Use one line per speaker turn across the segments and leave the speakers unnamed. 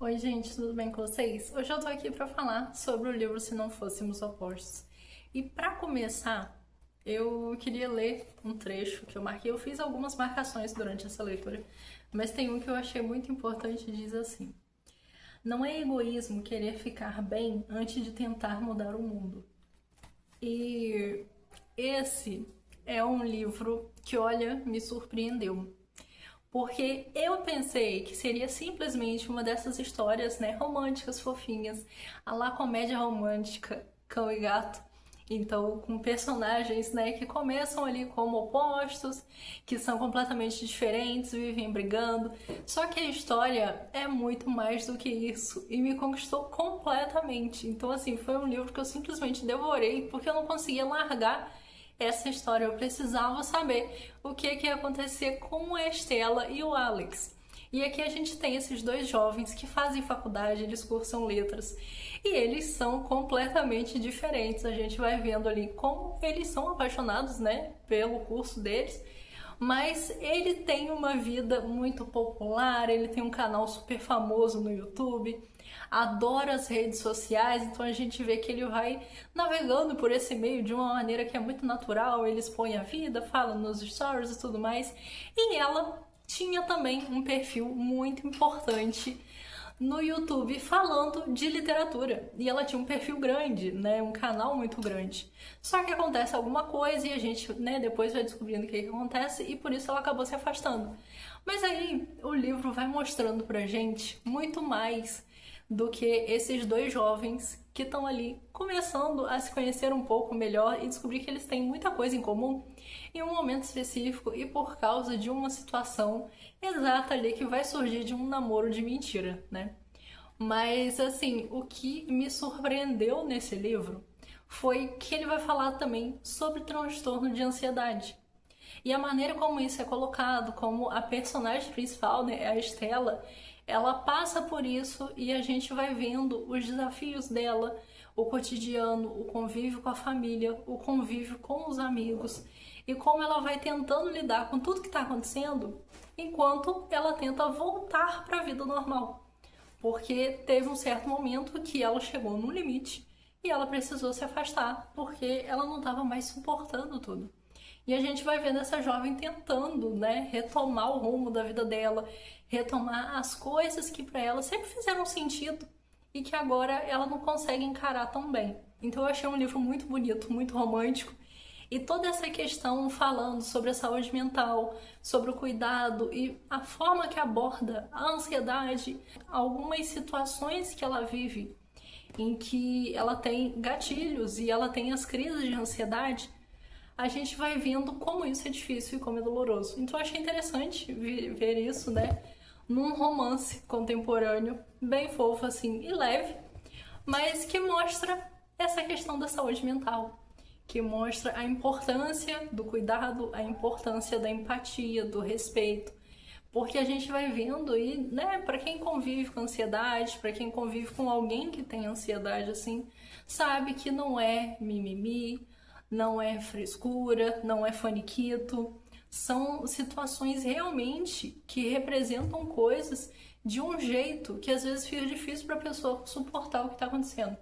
Oi, gente, tudo bem com vocês? Hoje eu tô aqui pra falar sobre o livro Se Não Fôssemos Opostos. E pra começar, eu queria ler um trecho que eu marquei. Eu fiz algumas marcações durante essa leitura, mas tem um que eu achei muito importante e diz assim: não é egoísmo querer ficar bem antes de tentar mudar o mundo. E esse é um livro que, olha, me surpreendeu. Porque eu pensei que seria simplesmente uma dessas histórias, né, românticas, fofinhas, a lá comédia romântica, cão e gato. Então, com personagens, né, que começam ali como opostos, que são completamente diferentes, vivem brigando. Só que a história é muito mais do que isso e me conquistou completamente. Então, assim, foi um livro que eu simplesmente devorei porque eu não conseguia largar essa história. Eu precisava saber o que ia acontecer com a Estela e o Alex. E aqui a gente tem esses dois jovens que fazem faculdade, eles cursam letras. E eles são completamente diferentes. A gente vai vendo ali como eles são apaixonados, né, pelo curso deles. Mas ele tem uma vida muito popular, ele tem um canal super famoso no YouTube, adora as redes sociais, então a gente vê que ele vai navegando por esse meio de uma maneira que é muito natural, ele expõe a vida, fala nos stories e tudo mais. E ela tinha também um perfil muito importante no YouTube falando de literatura. E ela tinha um perfil grande, né, um canal muito grande. Só que acontece alguma coisa e a gente, né, depois vai descobrindo o que acontece e por isso ela acabou se afastando. Mas aí o livro vai mostrando pra gente muito mais do que esses dois jovens que estão ali começando a se conhecer um pouco melhor e descobrir que eles têm muita coisa em comum em um momento específico e por causa de uma situação exata ali que vai surgir de um namoro de mentira, né? Mas assim, o que me surpreendeu nesse livro foi que ele vai falar também sobre transtorno de ansiedade. E a maneira como isso é colocado, como a personagem principal, né, a Estela, ela passa por isso e a gente vai vendo os desafios dela, o cotidiano, o convívio com a família, o convívio com os amigos e como ela vai tentando lidar com tudo que está acontecendo enquanto ela tenta voltar para a vida normal. Porque teve um certo momento que ela chegou no limite e ela precisou se afastar porque ela não estava mais suportando tudo. E a gente vai vendo essa jovem tentando, né, retomar o rumo da vida dela, retomar as coisas que para ela sempre fizeram sentido e que agora ela não consegue encarar tão bem. Então eu achei um livro muito bonito, muito romântico. E toda essa questão falando sobre a saúde mental, sobre o cuidado e a forma que aborda a ansiedade, algumas situações que ela vive em que ela tem gatilhos e ela tem as crises de ansiedade, a gente vai vendo como isso é difícil e como é doloroso. Então eu achei interessante ver isso, né, num romance contemporâneo, bem fofo assim e leve, mas que mostra essa questão da saúde mental, que mostra a importância do cuidado, a importância da empatia, do respeito, porque a gente vai vendo e, né, para quem convive com ansiedade, para quem convive com alguém que tem ansiedade assim, sabe que não é mimimi, não é frescura, não é faniquito. São situações realmente que representam coisas de um jeito que às vezes fica difícil para a pessoa suportar o que está acontecendo.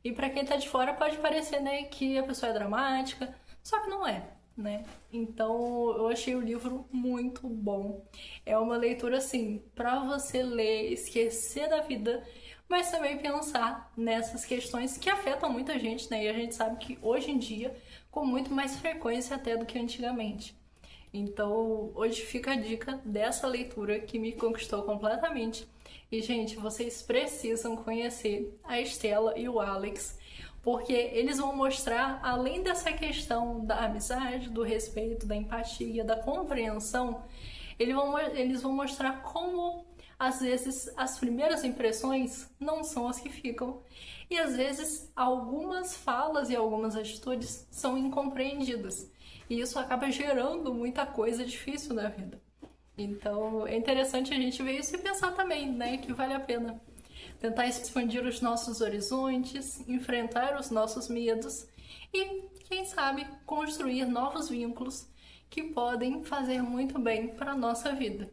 E para quem tá de fora pode parecer, né, que a pessoa é dramática, só que não é, né? Então eu achei o livro muito bom. É uma leitura assim, para você ler, esquecer da vida, mas também pensar nessas questões que afetam muita gente, né? E a gente sabe que hoje em dia, com muito mais frequência até do que antigamente. Então, hoje fica a dica dessa leitura que me conquistou completamente. E, gente, vocês precisam conhecer a Estela e o Alex, porque eles vão mostrar, além dessa questão da amizade, do respeito, da empatia, da compreensão, eles vão mostrar como, às vezes, as primeiras impressões não são as que ficam. E, às vezes, algumas falas e algumas atitudes são incompreendidas. E isso acaba gerando muita coisa difícil na vida. Então é interessante a gente ver isso e pensar também, né, que vale a pena tentar expandir os nossos horizontes, enfrentar os nossos medos e, quem sabe, construir novos vínculos que podem fazer muito bem para a nossa vida.